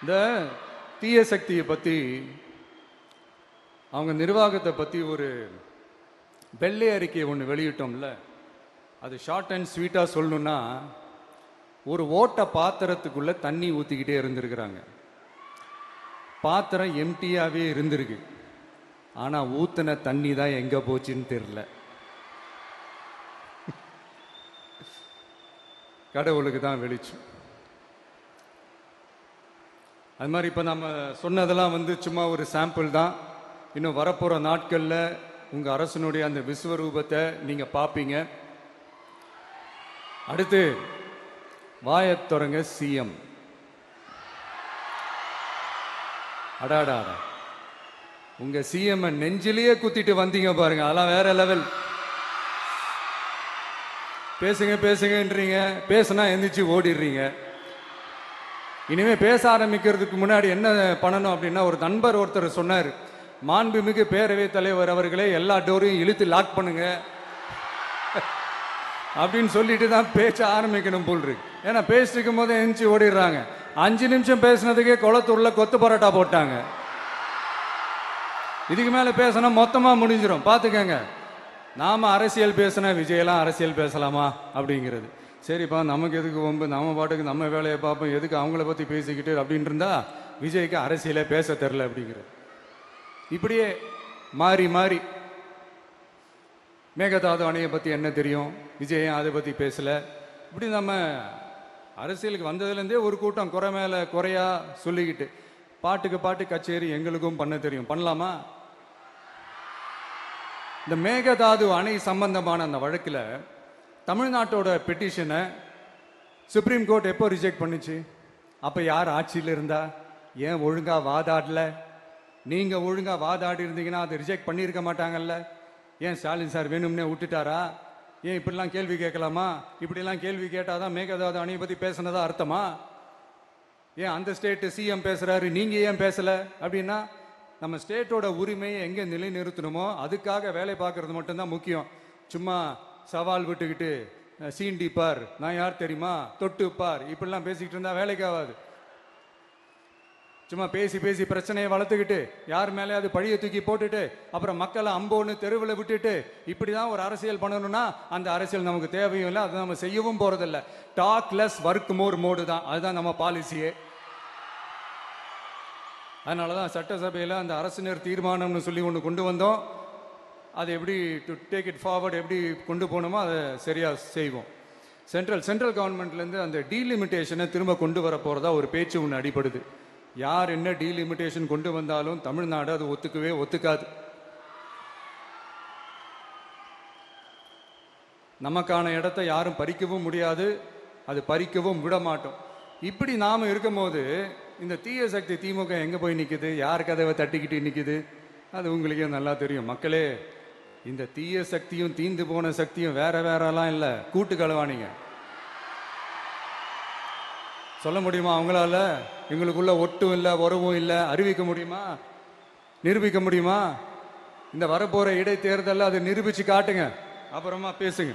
இந்த தீய சக்தியை பற்றி அவங்க நிர்வாகத்தை பற்றி ஒரு வெள்ளை அறிக்கை ஒன்று வெளியிட்டோம்ல, அது ஷார்ட் அண்ட் ஸ்வீட்டாக சொல்லணுன்னா, ஒரு ஓட்ட பாத்திரத்துக்குள்ளே தண்ணி ஊற்றிக்கிட்டே இருந்திருக்கிறாங்க. பாத்திரம் எம்டியாகவே இருந்திருக்கு, ஆனால் ஊற்றின தண்ணி தான் எங்கே போச்சுன்னு தெரில. கடவுளுக்கு தான் வெளிச்சம். அது மாதிரி இப்போ நம்ம சொன்னதெல்லாம் சும்மா ஒரு சாம்பிள் தான். இன்னும் வரப்போகிற நாட்களில் உங்கள் அரசனுடைய அந்த விஸ்வரூபத்தை நீங்கள் பார்ப்பீங்க. அடுத்து வாயத்துறங்க சிஎம். அடாடா, உங்கள் சிஎம் நெஞ்சிலேயே குத்திட்டு வந்தீங்க பாருங்க, அதெல்லாம் வேற லெவல். பேசுங்க பேசுங்கன்றீங்க, பேசுனா எந்திரிச்சு ஓடிடுறீங்க. இனிமே பேச ஆரம்பிக்கிறதுக்கு முன்னாடி என்ன பண்ணணும் அப்படின்னா, ஒரு நண்பர் ஒருத்தர் சொன்னார், மாண்புமிகு பேரவைத் தலைவர் அவர்களே எல்லா டோரையும் இழுத்து லாக் பண்ணுங்க அப்படின்னு சொல்லிட்டு தான் பேச ஆரம்பிக்கணும் போல் இருக்கு. ஏன்னா பேசிட்டு இருக்கும் போதே எந்திரிச்சு ஓடிடுறாங்க. 5 நிமிஷம் பேசினதுக்கே குளத்தூர்ல கொத்து பரோட்டா போட்டாங்க. இதுக்கு மேல பேசினா மொத்தமா முடிஞ்சிடும், பார்த்துக்கங்க. நாம அரசியல் பேசினா விஜயெல்லாம் அரசியல் பேசலாமா அப்படிங்கிறது. சரிப்பா, நமக்கு எதுக்கு வம்பு, நம்ம பாட்டுக்கு நம்ம வேலையை பார்ப்போம், எதுக்கு அவங்கள பற்றி பேசிக்கிட்டு அப்படின்னு இருந்தா விஜய்க்கு அரசியலே பேச தெரில அப்படிங்கிறது. இப்படியே மாறி மாறி மேகதாது அணையை பற்றி என்ன தெரியும், விஜயம் அதை பற்றி பேசலை. இப்படி நம்ம அரசியலுக்கு வந்ததுலேருந்தே ஒரு கூட்டம் குறை மேலே குறையா சொல்லிக்கிட்டு, பாட்டுக்கு பாட்டு கச்சேரி எங்களுக்கும் பண்ண தெரியும், பண்ணலாமா? இந்த மேகதாது அணை சம்பந்தமான அந்த வழக்கில் தமிழ்நாட்டோட பெட்டிஷனை சுப்ரீம் கோர்ட் எப்போ ரிஜெக்ட் பண்ணுச்சு? அப்போ யார் ஆட்சியில் இருந்தா? ஏன் ஒழுங்கா வாதாடல? நீங்க ஒழுங்கா வாதாடி இருந்தீங்கன்னா அதை ரிஜெக்ட் பண்ணியிருக்க மாட்டாங்கல்ல. ஏன் ஸ்டாலின் சார் வேணும்னே விட்டுட்டாரா? ஏன் இப்படிலாம் கேள்வி கேட்கலாமா? இப்படிலாம் கேள்வி கேட்டாதான் மேகதாது அணையை பற்றி பேசினதா அர்த்தமா? ஏன் அந்த ஸ்டேட்டு சிஎம் பேசுறாரு, நீங்க ஏன் பேசல? அப்படின்னா நம்ம ஸ்டேட்டோட உரிமையை எங்கே நிலைநிறுத்தணுமோ அதுக்காக வேலை பார்க்கறது மட்டும்தான் முக்கியம். சும்மா சவால் விட்டுக்கிட்டு சீண்டி பார், நான் யார் தெரியுமா, தொட்டு பார், இப்படிலாம் பேசிக்கிட்டு இருந்தா வேலைக்கு ஆகாது. சும்மா பேசி பேசி பிரச்சனையை வளர்த்துக்கிட்டு யார் மேலே அது பழியை தூக்கி போட்டுட்டு அப்புறம் மக்களை அம்போன்னு தெருவில் விட்டுட்டு இப்படிதான் ஒரு அரசியல் பண்ணணும்னா அந்த அரசியல் நமக்கு தேவையும் இல்லை, அதை நம்ம செய்யவும் போறதில்ல. Talk less work more mode தான், அதுதான் நம்ம பாலிசியே. அதனாலதான் சட்டசபையில் அந்த அரசினர் தீர்மானம்னு சொல்லி ஒன்று கொண்டு வந்தோம். அதை எப்படி டு டேக் இட் ஃபார்வர்ட், எப்படி கொண்டு போகணுமோ அதை சரியாக செய்வோம். சென்ட்ரல் கவர்மெண்ட்லேருந்து அந்த டீலிமிட்டேஷனை திரும்ப கொண்டு வர போகிறதா ஒரு பேச்சு ஒன்று அடிப்படுது. யார் என்ன டீலிமிட்டேஷன் கொண்டு வந்தாலும் தமிழ்நாடு அது ஒத்துக்காது. நமக்கான இடத்தை யாரும் பறிக்கவும் முடியாது, அது பறிக்கவும் விட மாட்டோம். இப்படி நாம இருக்கும் போது இந்த தீய சக்தி திமுக எங்கே போய் நிற்குது, யார் கதவை தட்டிக்கிட்டு நிற்குது, அது உங்களுக்கே நல்லா தெரியும். மக்களே, இந்த தீய சக்தியும் தீந்து போன சக்தியும் வேற வேறலாம் இல்லை, கூட்டு களவாணிங்க. சொல்ல முடியுமா அவங்களால? எங்களுக்குள்ள ஒட்டும் இல்லை, உறவும் இல்லை, அறிவிக்க முடியுமா, நிரூபிக்க முடியுமா? இந்த வரப்போற இடைத்தேர்தலில் அதை நிரூபிச்சு காட்டுங்க, அப்புறமா பேசுங்க.